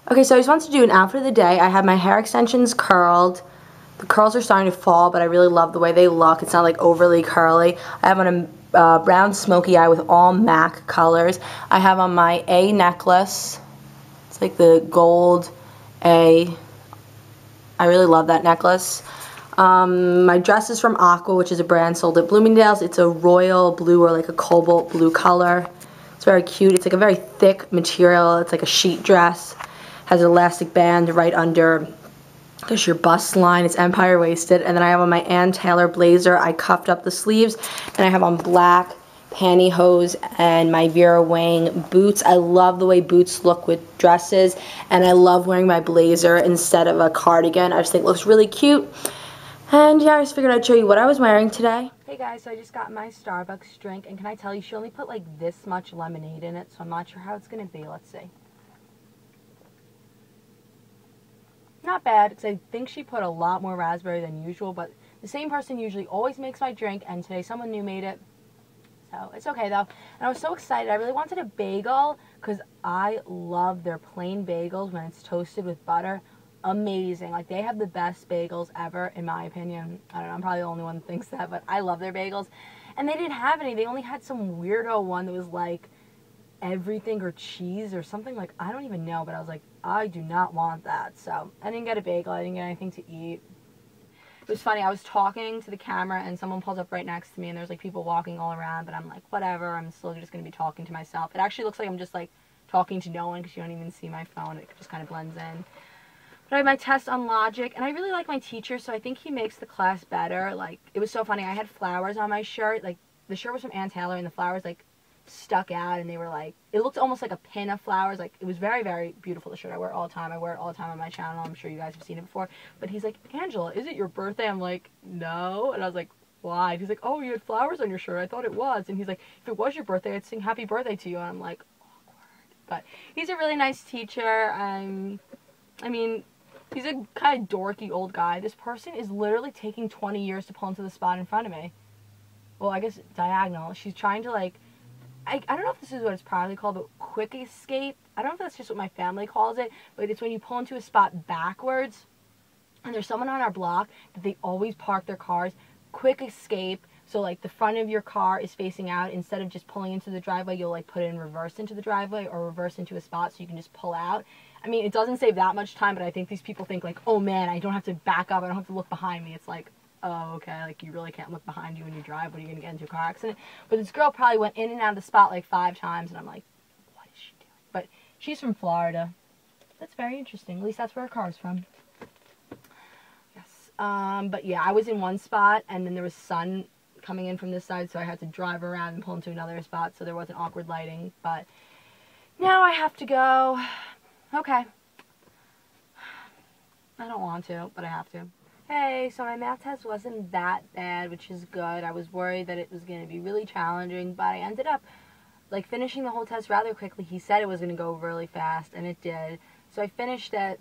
Okay, so I just wanted to do an outfit of the day. I have my hair extensions curled. The curls are starting to fall, but I really love the way they look. It's not like overly curly. I have on a brown smoky eye with all MAC colors. I have on my A necklace. It's like the gold A. I really love that necklace. My dress is from Aqua, which is a brand sold at Bloomingdale's. It's a royal blue or like a cobalt blue color. It's very cute. It's like a very thick material. It's like a sheet dress. Has an elastic band right under your bust line. It's empire waisted. And then I have on my Ann Taylor blazer. I cuffed up the sleeves. And I have on black pantyhose and my Vera Wang boots. I love the way boots look with dresses. And I love wearing my blazer instead of a cardigan. I just think it looks really cute. And yeah, I just figured I'd show you what I was wearing today. Hey guys, so I just got my Starbucks drink. And can I tell you, she only put like this much lemonade in it. So I'm not sure how it's going to be. Let's see. Not bad, because I think she put a lot more raspberry than usual, but the same person usually always makes my drink, and today someone new made it, so it's okay though. And I was so excited. I really wanted a bagel, because I love their plain bagels when it's toasted with butter. Amazing. Like, they have the best bagels ever, in my opinion. I don't know, I'm probably the only one that thinks that, but I love their bagels. And they didn't have any. They only had some weirdo one that was like everything or cheese or something, like I don't even know, but I was like, I do not want that. So I didn't get a bagel. I didn't get anything to eat. It was funny. I was talking to the camera and someone pulls up right next to me and there's like people walking all around, but I'm like, whatever, I'm still just going to be talking to myself. It actually looks like I'm just like talking to no one because you don't even see my phone. It just kind of blends in. But I have my test on logic, and I really like my teacher, so I think he makes the class better. Like, it was so funny. I had flowers on my shirt. Like, the shirt was from Ann Taylor, and the flowers, like, stuck out, and they were, like, it looked almost like a pin of flowers. Like, it was very, very beautiful, the shirt. I wear it all the time. I wear it all the time on my channel. I'm sure you guys have seen it before. But he's like, Angela, is it your birthday? I'm like, no. And I was like, why? And he's like, oh, you had flowers on your shirt. I thought it was. And he's like, if it was your birthday, I'd sing happy birthday to you. And I'm like, awkward. But he's a really nice teacher. I mean, he's a kind of dorky old guy. This person is literally taking 20 years to pull into the spot in front of me. Well, I guess diagonal. She's trying to, like, I don't know if this is what it's probably called, but quick escape. I don't know if that's just what my family calls it, but it's when you pull into a spot backwards, and there's someone on our block that they always park their cars. Quick escape. So, like, the front of your car is facing out. Instead of just pulling into the driveway, you'll, like, put it in reverse into the driveway or reverse into a spot so you can just pull out. I mean, it doesn't save that much time, but I think these people think, like, oh, man, I don't have to back up. I don't have to look behind me. It's like, oh, okay, like, you really can't look behind you when you drive. What are you going to get into a car accident? But this girl probably went in and out of the spot, like, 5 times, and I'm like, what is she doing? But she's from Florida. That's very interesting. At least that's where her car's from. Yes. But, yeah, I was in one spot, and then there was sun coming in from this side, so I had to drive around and pull into another spot, so there wasn't awkward lighting. But now I have to go. Okay. I don't want to, but I have to. Hey, so my math test wasn't that bad, which is good. I was worried that it was going to be really challenging, but I ended up, like, finishing the whole test rather quickly. He said it was going to go really fast, and it did. So I finished it,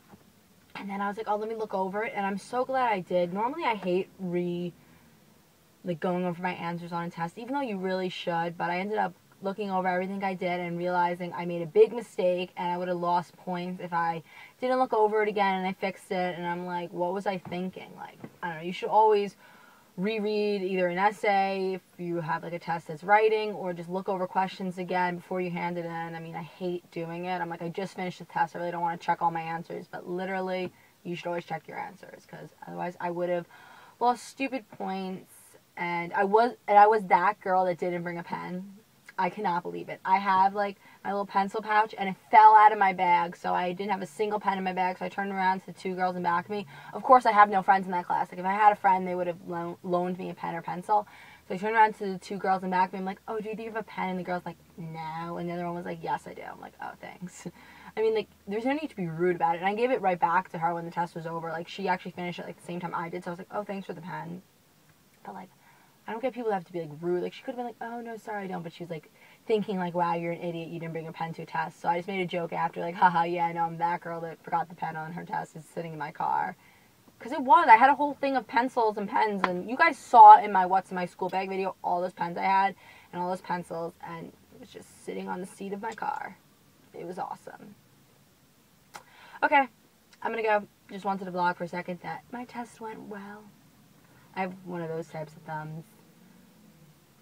and then I was like, oh, let me look over it, and I'm so glad I did. Normally I hate going over my answers on a test, even though you really should, but I ended up looking over everything I did and realizing I made a big mistake and I would have lost points if I didn't look over it again and I fixed it, and I'm like, what was I thinking? Like, I don't know, you should always reread either an essay if you have like a test that's writing, or just look over questions again before you hand it in. I mean, I hate doing it. I'm like, I just finished the test, I really don't want to check all my answers, but literally you should always check your answers, because otherwise I would have lost stupid points. And I was that girl that didn't bring a pen. I cannot believe it. I have, like, my little pencil pouch, and it fell out of my bag, so I didn't have a single pen in my bag, so I turned around to the 2 girls in back of me. Of course, I have no friends in that class. Like, if I had a friend, they would have loaned me a pen or pencil. So I turned around to the 2 girls in back of me. I'm like, oh, do you have a pen? And the girl's like, no. And the other one was like, yes, I do. I'm like, oh, thanks. I mean, like, there's no need to be rude about it. And I gave it right back to her when the test was over. Like, she actually finished it, like, the same time I did, so I was like, oh, thanks for the pen. But, like, I don't get people that have to be, like, rude. Like, she could have been like, oh, no, sorry, I don't. But she was, like, thinking, like, wow, you're an idiot. You didn't bring a pen to a test. So I just made a joke after, like, haha, yeah, I know, I'm that girl that forgot the pen on her test. It's sitting in my car. Because it was. I had a whole thing of pencils and pens. And you guys saw in my What's in My School Bag video all those pens I had and all those pencils. And it was just sitting on the seat of my car. It was awesome. Okay, I'm gonna go. Just wanted to vlog for a second that my test went well. I have one of those types of thumbs.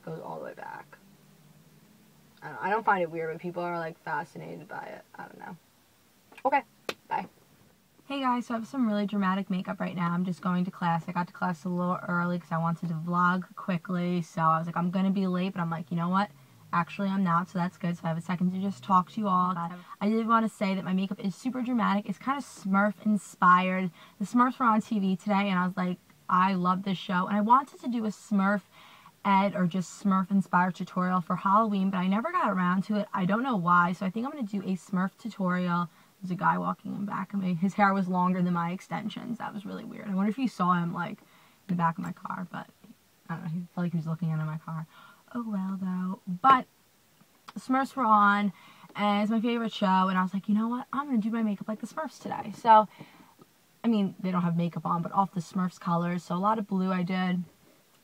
Goes all the way back. I don't find it weird, but people are like fascinated by it. I don't know. Okay, bye. Hey guys, so I have some really dramatic makeup right now. I'm just going to class. I got to class a little early because I wanted to vlog quickly. So I was like, I'm going to be late, but I'm like, you know what? Actually, I'm not, so that's good. So I have a second to just talk to you all. I did want to say that my makeup is super dramatic. It's kind of Smurf inspired. The Smurfs were on TV today, and I was like, I love this show. And I wanted to do a Smurf ed or just Smurf inspired tutorial for Halloween, but I never got around to it. I don't know why. So I think I'm going to do a Smurf tutorial. There's a guy walking in back of me. His hair was longer than my extensions. That was really weird. I wonder if you saw him like in the back of my car, but I don't know. He felt like he was looking into my car. Oh well though. But the Smurfs were on, and it's my favorite show, and I was like, you know what? I'm going to do my makeup like the Smurfs today. So, I mean, they don't have makeup on, but off the Smurfs colors. So a lot of blue I did.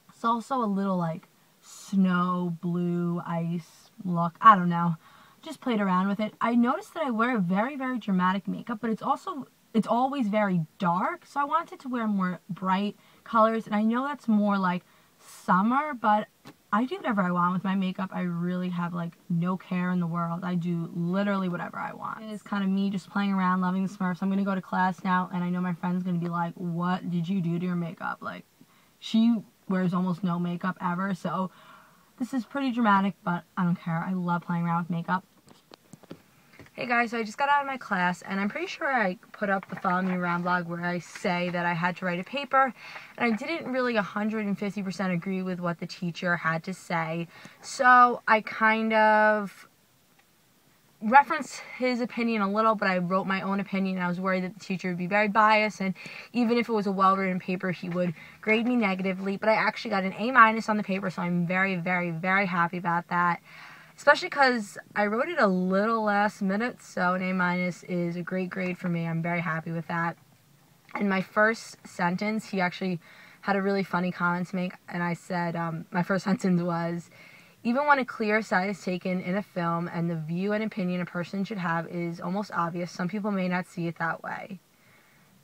It's also a little like snow, blue, ice look. I don't know. Just played around with it. I noticed that I wear very, very dramatic makeup, but it's always very dark. So I wanted to wear more bright colors, and I know that's more like summer, but I do whatever I want with my makeup. I really have like no care in the world. I do literally whatever I want. It is kind of me just playing around, loving the Smurfs. I'm going to go to class now, and I know my friend's going to be like, what did you do to your makeup? Like, she wears almost no makeup ever, so this is pretty dramatic, but I don't care. I love playing around with makeup. Hey guys, so I just got out of my class, and I'm pretty sure I put up the Follow Me Around vlog where I say that I had to write a paper, and I didn't really 150% agree with what the teacher had to say, so I kind of referenced his opinion a little, but I wrote my own opinion. I was worried that the teacher would be very biased, and even if it was a well-written paper, he would grade me negatively, but I actually got an A- on the paper, so I'm very, very, very happy about that. Especially because I wrote it a little last minute, so an A- is a great grade for me. I'm very happy with that. And my first sentence, he actually had a really funny comment to make, and I said, my first sentence was, even when a clear side is taken in a film and the view and opinion a person should have is almost obvious, some people may not see it that way.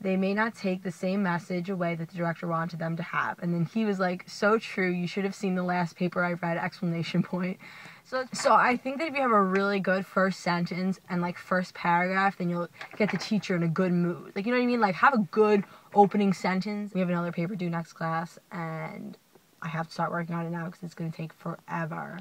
They may not take the same message away that the director wanted them to have. And then he was like, so true, you should have seen the last paper I read, exclamation point. So I think that if you have a really good first sentence and like first paragraph, then you'll get the teacher in a good mood. Like, you know what I mean? Like, have a good opening sentence. We have another paper due next class, and I have to start working on it now because it's going to take forever.